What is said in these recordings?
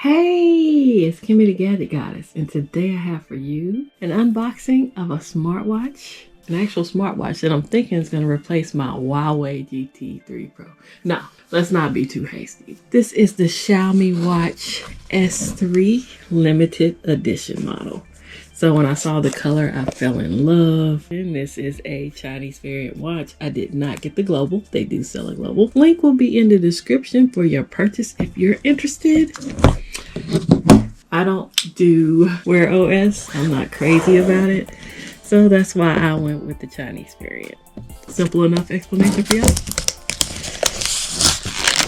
Hey, it's Kimmy the Gadget Goddess, and today I have for you an unboxing of a smartwatch, an actual smartwatch that I'm thinking is going to replace my Huawei GT3 Pro. No, let's not be too hasty. This is the Xiaomi Watch S3 limited edition model. So when I saw the color, I fell in love. And this is a Chinese variant watch. I did not get the global. They do sell a global. Link will be in the description for your purchase if you're interested. I don't do Wear OS. I'm not crazy about it. So that's why I went with the Chinese variant. Simple enough explanation for y'all.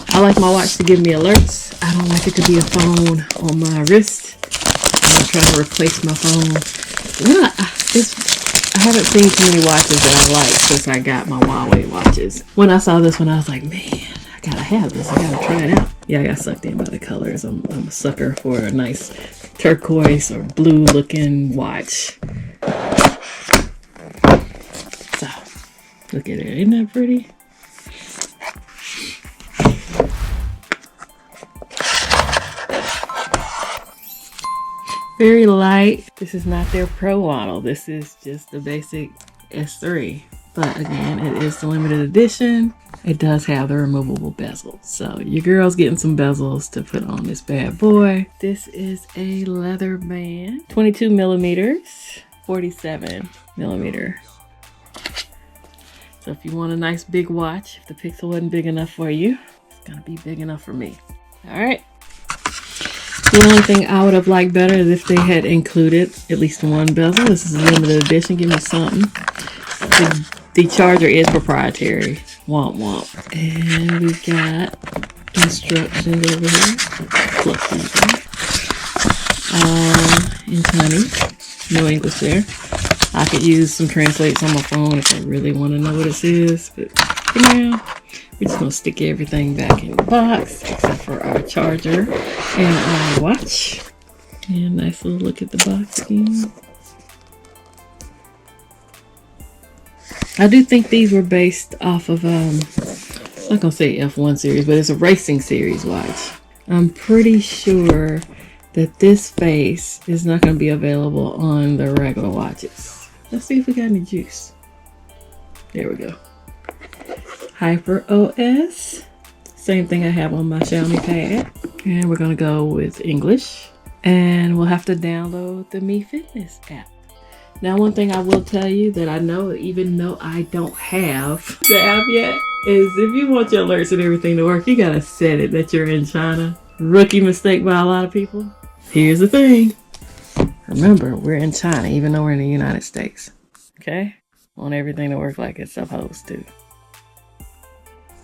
I like my watch to give me alerts. I don't like it to be a phone on my wrist. I'm not trying to replace my phone. I haven't seen too many watches that I like since I got my Huawei watches. When I saw this one, I was like, man, I gotta have this. I gotta try it out. Yeah, I got sucked in by the colors. I'm a sucker for a nice turquoise or blue looking watch. So, look at it. Isn't that pretty? Very light. This is not their Pro model. This is just the basic S3. But again, it is the limited edition. It does have the removable bezels. So your girl's getting some bezels to put on this bad boy. This is a leather band. 22 millimeters, 47 millimeter. So if you want a nice big watch, if the pixel wasn't big enough for you, it's gonna be big enough for me. All right. The only thing I would have liked better is if they had included at least one bezel. This is a limited edition. Give me something. The charger is proprietary. Womp womp. And we got instructions over here. Plus these in Chinese. No English there. I could use some translates on my phone if I really want to know what this is. But for now, we're just going to stick everything back in the box except for our charger and our watch. And nice little look at the box again. I do think these were based off of, I'm not going to say F1 series, but it's a racing series watch. I'm pretty sure that this face is not going to be available on the regular watches. Let's see if we got any juice. There we go. Hyper OS. Same thing I have on my Xiaomi pad. And we're going to go with English. And we'll have to download the Mi Fitness app. Now, one thing I will tell you that I know, even though I don't have the app yet, is if you want your alerts and everything to work, you got to set it that you're in China. Rookie mistake by a lot of people. Here's the thing. Remember, we're in China, even though we're in the United States. Okay? Want everything to work like it's supposed to.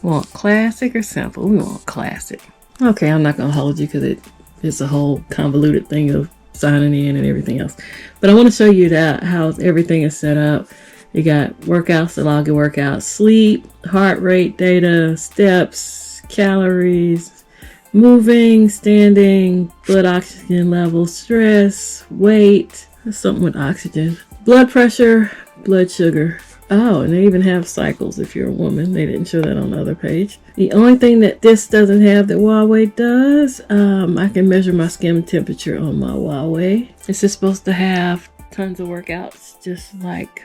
Want classic or simple? We want classic. Okay, I'm not going to hold you because it's a whole convoluted thing of signing in and everything else. But I want to show you that how everything is set up. You got workouts to log your workouts, sleep, heart rate data, steps, calories, moving, standing, blood oxygen level, stress, weight, something with oxygen, blood pressure, blood sugar. Oh, and they even have cycles if you're a woman. They didn't show that on the other page. The only thing that this doesn't have that Huawei does, I can measure my skin temperature on my Huawei. This is supposed to have tons of workouts just like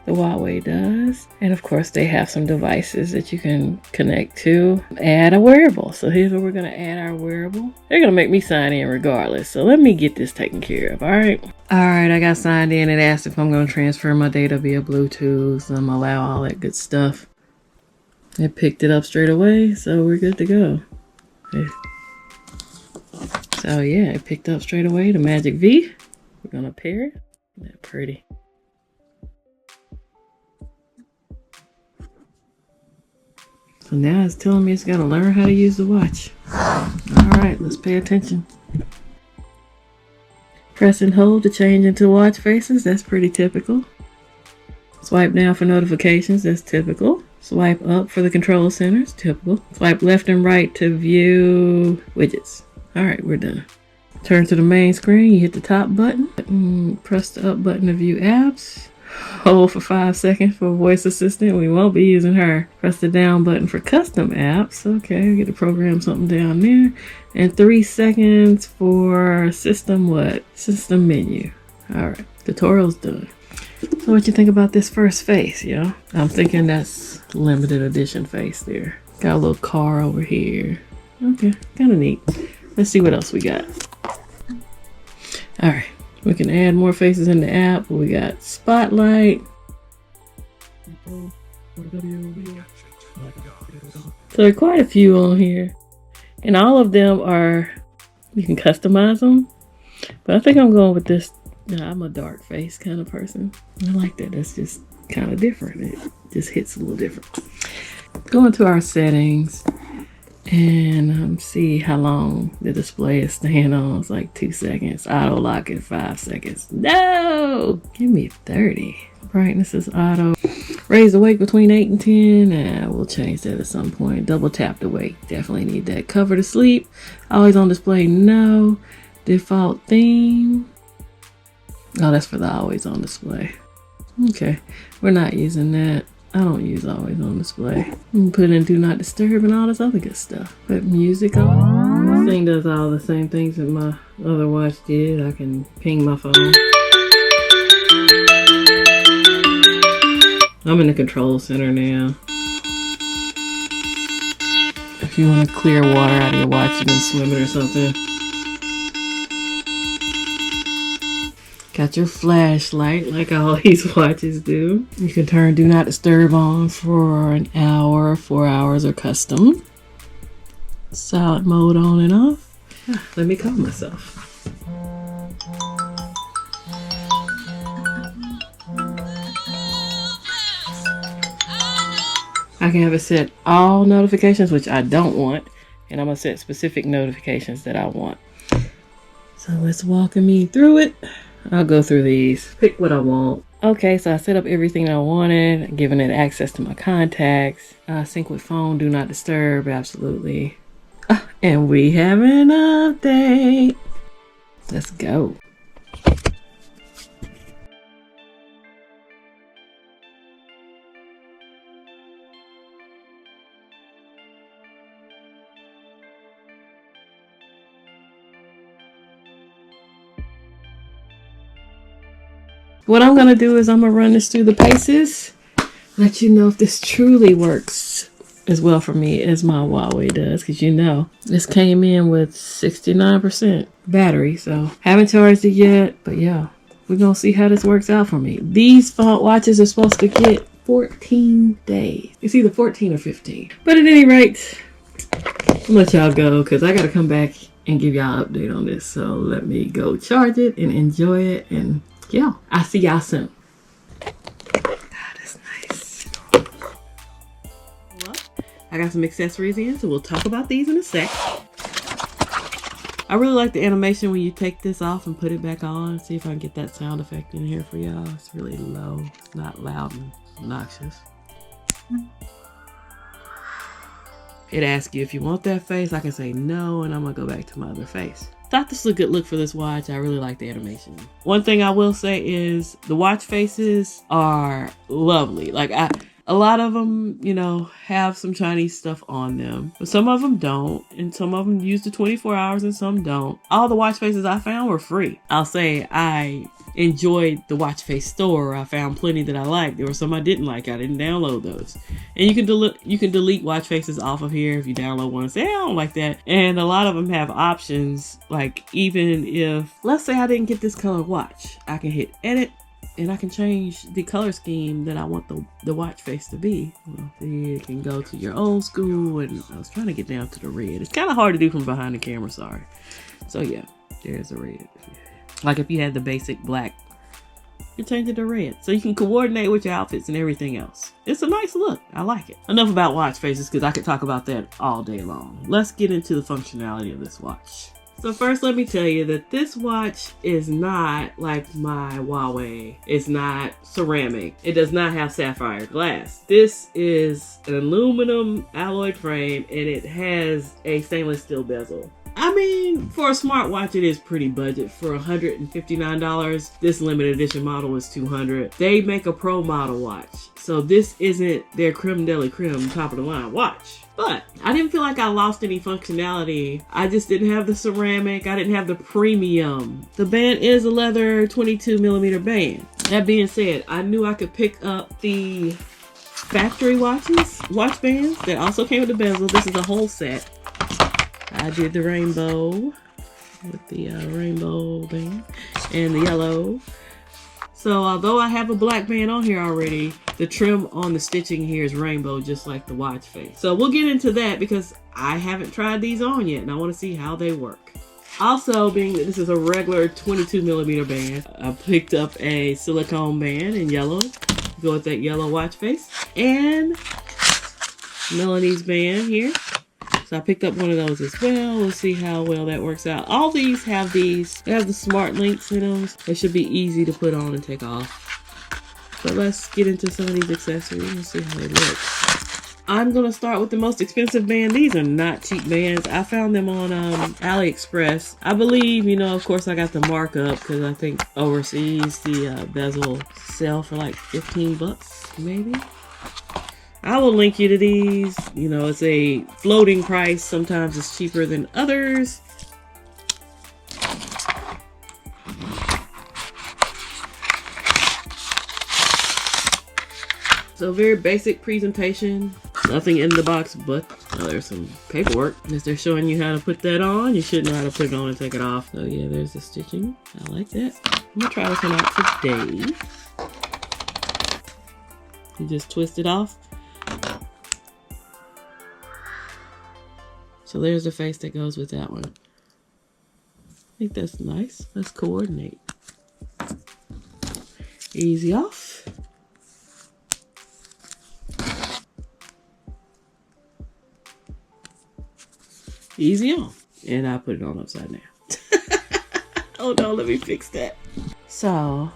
the Huawei does. And of course, they have some devices that you can connect to. Add a wearable. So here's where we're going to add our wearable. They're going to make me sign in regardless. So let me get this taken care of. All right. All right. I got signed in. It asked if I'm going to transfer my data via Bluetooth. So I'm going to allow all that good stuff. It picked it up straight away. So we're good to go. So yeah, it picked up straight away the Magic V. We're going to pair it. Isn't that pretty? So now it's telling me it's got to learn how to use the watch. All right, let's pay attention. Press and hold to change into watch faces. That's pretty typical. Swipe down for notifications. That's typical. Swipe up for the control centers. Typical. Swipe left and right to view widgets. All right, we're done. Turn to the main screen. You hit the top button. Press the up button to view apps. Hold for 5 seconds for voice assistant. We won't be using her. Press the down button for custom apps. Okay, we get to program something down there. And 3 seconds for system what? System menu. All right, tutorial's done. So what you think about this first face, yo? I'm thinking that's limited edition face there. Got a little car over here. Okay, kind of neat. Let's see what else we got. All right, we can add more faces in the app. We got spotlight. So there are quite a few on here, and all of them are, you can customize them. But I think I'm going with this. I'm a dark face kind of person. I like that. That's just kind of different. It just hits a little different. Go into our settings and see how long the display is staying on. It's like 2 seconds. Auto lock at 5 seconds. No! Give me 30. Brightness is auto. Raise the wake between 8 and 10. We'll change that at some point. Double tap the wake. Definitely need that. Cover to sleep. Always on display. No. Default theme. Oh, that's for the always on display. Okay, we're not using that. I don't use always on display. You can put in do not disturb and all this other good stuff. Put music on. This thing does all the same things that my other watch did. I can ping my phone. I'm in the control center now. If you want to clear water out of your watch, you can swim it or something. Got your flashlight like all these watches do. You can turn do not disturb on for an hour, 4 hours, or custom. Silent mode on and off. Let me calm myself. I can have it set all notifications, which I don't want, and I'm gonna set specific notifications that I want. So let's walk me through it. I'll go through these, pick what I want. Okay, so I set up everything I wanted, giving it access to my contacts. Sync with phone, do not disturb, absolutely. And we have an update. Let's go. What I'm gonna do is I'm gonna run this through the paces, let you know if this truly works as well for me as my Huawei does, because you know this came in with 69% battery, so haven't charged it yet, but yeah, we're gonna see how this works out for me. These phone watches are supposed to get 14 days. It's either 14 or 15, but at any rate, I'll let y'all go because I gotta come back and give y'all an update on this. So let me go charge it and enjoy it, and yeah, I'll see y'all soon. That is nice. Well, I got some accessories in, so we'll talk about these in a sec. I really like the animation when you take this off and put it back on. See if I can get that sound effect in here for y'all. It's really low. It's not loud and obnoxious. It asks you if you want that face. I can say no, and I'm gonna go back to my other face. Thought this was a good look for this watch. I really like the animation. One thing I will say is the watch faces are lovely. Like a lot of them, you know, have some Chinese stuff on them, but some of them don't, and some of them use the 24 hours and some don't. All the watch faces I found were free. I'll say I enjoyed the watch face store. I found plenty that I liked. There were some I didn't like. I didn't download those. And you can delete watch faces off of here if you download one and say, I don't like that. And a lot of them have options, like even if, let's say I didn't get this color watch, I can hit edit and I can change the color scheme that I want the watch face to be. Well, you can go to your old school, and I was trying to get down to the red. It's kind of hard to do from behind the camera, sorry. So yeah, there's a red. Like if you had the basic black, you change it to red. So you can coordinate with your outfits and everything else. It's a nice look. I like it. Enough about watch faces because I could talk about that all day long. Let's get into the functionality of this watch. So first, let me tell you that this watch is not like my Huawei. It's not ceramic. It does not have sapphire glass. This is an aluminum alloy frame, and it has a stainless steel bezel. I mean, for a smartwatch, it is pretty budget. For $159, this limited edition model is $200. They make a pro model watch, so this isn't their creme de la creme top of the line watch. But I didn't feel like I lost any functionality. I just didn't have the ceramic. I didn't have the premium. The band is a leather 22mm band. That being said, I knew I could pick up the factory watch bands that also came with the bezel. This is a whole set. I did the rainbow with the rainbow band and the yellow. So although I have a black band on here already, the trim on the stitching here is rainbow, just like the watch face. So we'll get into that because I haven't tried these on yet and I want to see how they work. Also, being that this is a regular 22mm band, I picked up a silicone band in yellow. Go with that yellow watch face. And Milanese band here. So I picked up one of those as well. We'll see how well that works out. All these have they have the smart links in them. They should be easy to put on and take off. But let's get into some of these accessories and see how they look. I'm gonna start with the most expensive band. These are not cheap bands. I found them on AliExpress. I believe, you know, of course I got the markup because I think overseas the bezel sell for like 15 bucks maybe. I will link you to these. You know, it's a floating price. Sometimes it's cheaper than others. So very basic presentation. Nothing in the box but there's some paperwork. As they're showing you how to put that on, you should know how to put it on and take it off. So yeah, there's the stitching. I like that. I'm gonna try this one out today. You just twist it off. So there's the face that goes with that one. I think that's nice. Let's coordinate. Easy off. Easy on. And I put it on upside down. Oh no, let me fix that. So,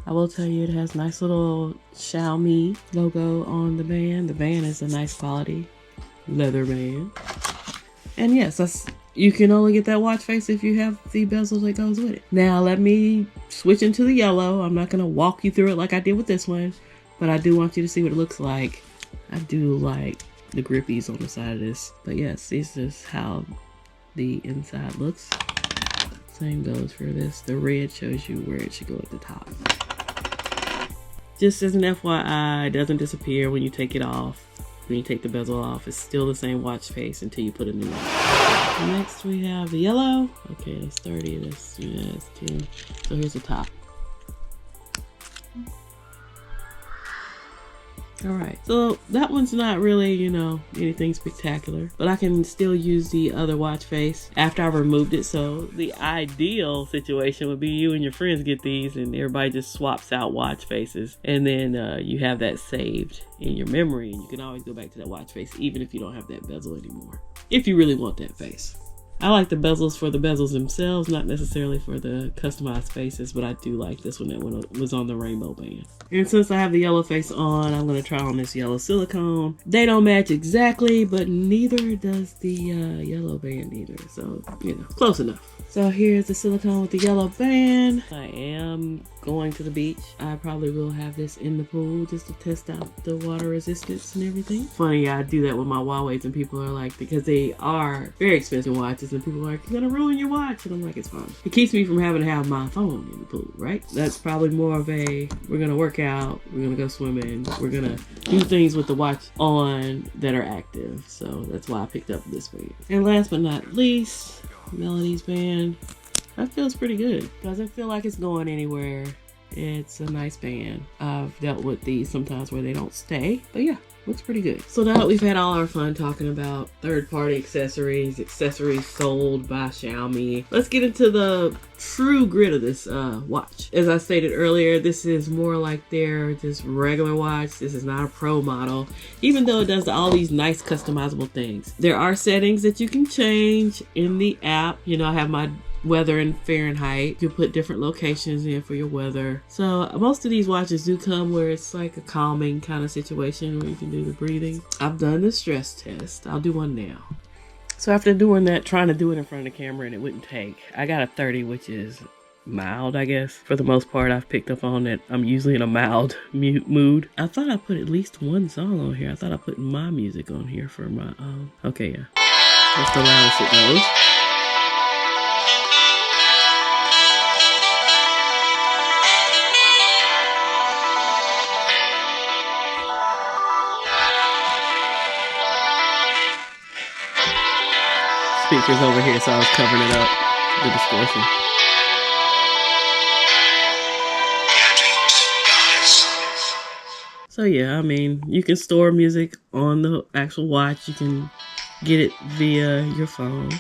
I will tell you it has nice little Xiaomi logo on the band. The band is a nice quality leather band. And yes, you can only get that watch face if you have the bezel that goes with it. Now let me switch into the yellow. I'm not going to walk you through it like I did with this one, but I do want you to see what it looks like. I do like the grippies on the side of this. But yes, this is how the inside looks. Same goes for this. The red shows you where it should go at the top. Just as an FYI, it doesn't disappear when you take it off. When you take the bezel off, it's still the same watch face until you put a new one. Next we have the yellow. Okay, that's 30, that's 10. So here's the top. Alright, so that one's not really, you know, anything spectacular, but I can still use the other watch face after I've removed it. So the ideal situation would be you and your friends get these and everybody just swaps out watch faces, and then you have that saved in your memory and you can always go back to that watch face even if you don't have that bezel anymore, if you really want that face. I like the bezels for the bezels themselves, not necessarily for the customized faces, but I do like this one that was on the rainbow band. And since I have the yellow face on, I'm going to try on this yellow silicone. They don't match exactly, but neither does the yellow band either. So, you know, close enough. So here's the silicone with the yellow band. I am going to the beach. I probably will have this in the pool just to test out the water resistance and everything. Funny, I do that with my Huawei's and people are like, because they are very expensive watches and people are like, you're gonna ruin your watch. And I'm like, it's fine. It keeps me from having to have my phone in the pool, right? That's probably more of a, we're gonna work out, we're gonna go swimming, we're gonna do things with the watch on that are active. So that's why I picked up this band. And last but not least, Milanese band. That feels pretty good. Doesn't feel like it's going anywhere. It's a nice band. I've dealt with these sometimes where they don't stay, but yeah, looks pretty good. So now that we've had all our fun talking about third-party accessories sold by Xiaomi, let's get into the true grit of this watch. As I stated earlier, this is more like their just regular watch. This is not a pro model, even though it does all these nice customizable things. There are settings that you can change in the app. You know, I have my weather in Fahrenheit. You put different locations in for your weather. So most of these watches do come where it's like a calming kind of situation where you can do the breathing. I've done the stress test. I'll do one now. So after doing that, trying to do it in front of the camera and it wouldn't take, I got a 30, which is mild, I guess. For the most part, I've picked up on that I'm usually in a mild mood. I thought I put at least one song on here. I thought I put my music on here for my okay, yeah. That's the loudest it goes. Speakers over here, so I was covering it up, the distortion. So yeah, I mean, you can store music on the actual watch. You can get it via your phone.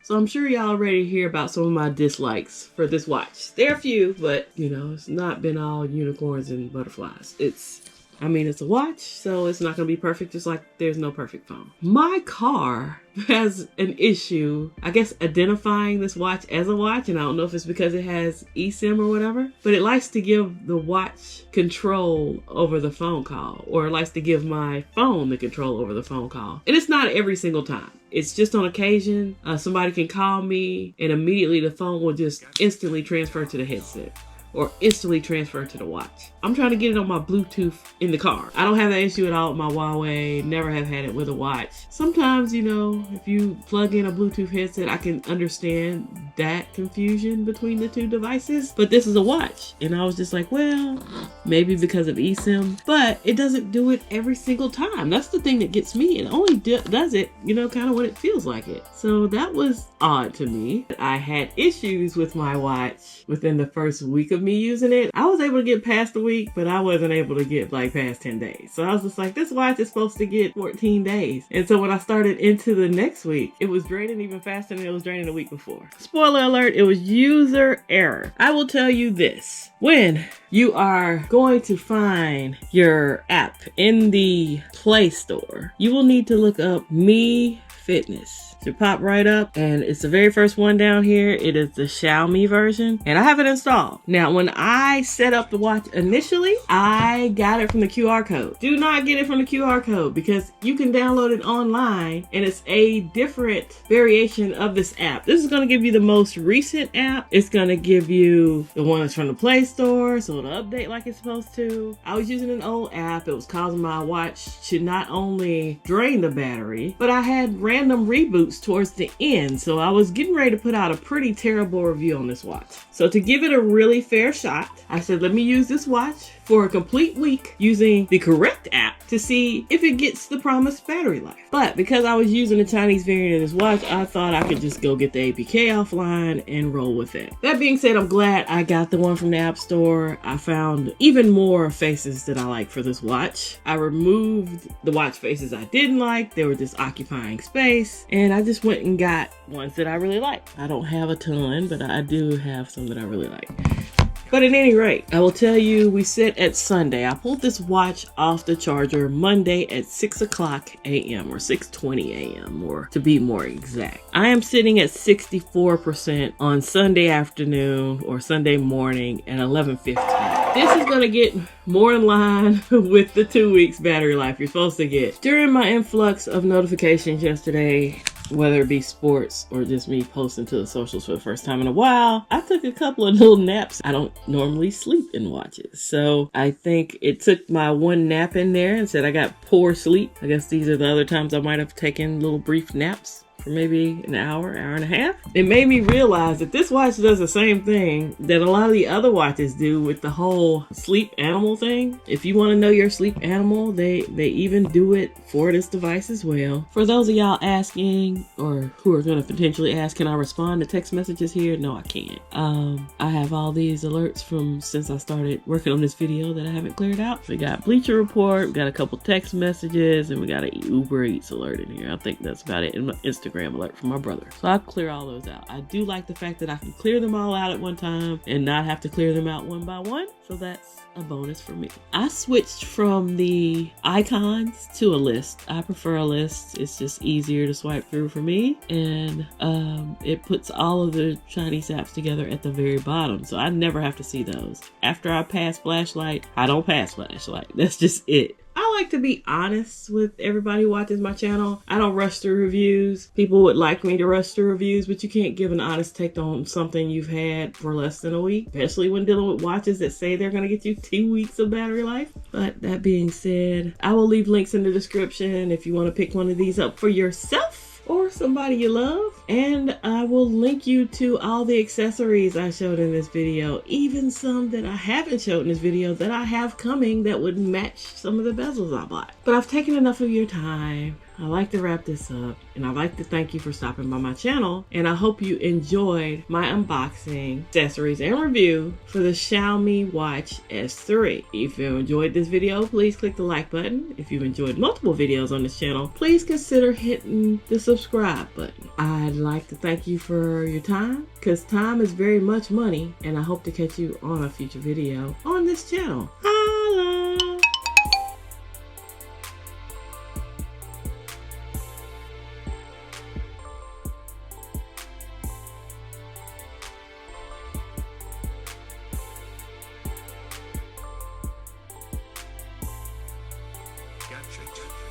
So I'm sure y'all already hear about some of my dislikes for this watch. There are a few, but you know, it's not been all unicorns and butterflies. It's a watch, so it's not going to be perfect, just like there's no perfect phone. My car has an issue, I guess, identifying this watch as a watch, and I don't know if it's because it has eSIM or whatever, but it likes to give the watch control over the phone call, or it likes to give my phone the control over the phone call. And it's not every single time. It's just on occasion. Somebody can call me, and immediately the phone will just instantly transfer to the headset, or instantly transfer to the watch. I'm trying to get it on my Bluetooth in the car. I don't have that issue at all with my Huawei, never have had it with a watch. Sometimes, you know, if you plug in a Bluetooth headset, I can understand that confusion between the two devices, but this is a watch. And I was just like, well, maybe because of eSIM, but it doesn't do it every single time. That's the thing that gets me. It only does it, you know, kind of when it feels like it. So that was odd to me. I had issues with my watch within the first week of me using it. I was able to get past the week, but I wasn't able to get like past 10 days. So I was just like, this watch is supposed to get 14 days. And so when I started into the next week, it was draining even faster than it was draining the week before. Spoiler alert, it was user error. I will tell you this. When you are going to find your app in the Play Store, you will need to look up Mi Fitness. To pop right up, and it's the very first one down here. It is the Xiaomi version, and I have it installed. Now, when I set up the watch initially, I got it from the QR code. Do not get it from the QR code, because you can download it online, and it's a different variation of this app. This is going to give you the most recent app. It's going to give you the one that's from the Play Store, so it'll update like it's supposed to. I was using an old app. It was causing my watch to not only drain the battery, but I had random reboots towards the end, so I was getting ready to put out a pretty terrible review on this watch. So to give it a really fair shot, I said, let me use this watch for a complete week using the correct app to see if it gets the promised battery life. But because I was using the Chinese variant of this watch, I thought I could just go get the APK offline and roll with it. That being said, I'm glad I got the one from the App Store. I found even more faces that I like for this watch. I removed the watch faces I didn't like. They were just occupying space, and I just went and got ones that I really like. I don't have a ton, but I do have some that I really like. But at any rate, I will tell you, we sit at Sunday. I pulled this watch off the charger Monday at 6 o'clock a.m. or 6:20 a.m. or to be more exact. I am sitting at 64% on Sunday afternoon or Sunday morning at 11:15. This is going to get more in line with the 2 weeks battery life you're supposed to get. During my influx of notifications yesterday, whether it be sports or just me posting to the socials for the first time in a while, I took a couple of little naps. I don't normally sleep in watches, so I think it took my one nap in there and said I got poor sleep. I guess these are the other times I might have taken little brief naps for maybe an hour and a half. It made me realize that this watch does the same thing that a lot of the other watches do with the whole sleep animal thing. If you want to know your sleep animal, they even do it for this device as well. For those of y'all asking, or who are going to potentially ask, can I respond to text messages here? No, I can't. I have all these alerts from since I started working on this video that I haven't cleared out. We got Bleacher Report, we got a couple text messages, and we got an Uber Eats alert in here. I think that's about it. And my Instagram alert from my brother. So I'll clear all those out. I do like the fact that I can clear them all out at one time and not have to clear them out one by one. So that's a bonus for me. I switched from the icons to a list. I prefer a list. It's just easier to swipe through for me. And it puts all of the Chinese apps together at the very bottom. So I never have to see those. After I pass flashlight, I don't pass flashlight. That's just it. I like to be honest with everybody who watches my channel. I don't rush through reviews. People would like me to rush through reviews, but you can't give an honest take on something you've had for less than a week, especially when dealing with watches that say they're going to get you 2 weeks of battery life. But that being said, I will leave links in the description if you want to pick one of these up for yourself or somebody you love. And I will link you to all the accessories I showed in this video, even some that I haven't showed in this video that I have coming that would match some of the bezels I bought. But I've taken enough of your time. I like to wrap this up, and I'd like to thank you for stopping by my channel, and I hope you enjoyed my unboxing, accessories, and review for the Xiaomi Watch S3. If you enjoyed this video, please click the like button. If you've enjoyed multiple videos on this channel, please consider hitting the subscribe button. I'd like to thank you for your time, because time is very much money, and I hope to catch you on a future video on this channel. Holla! Gotcha.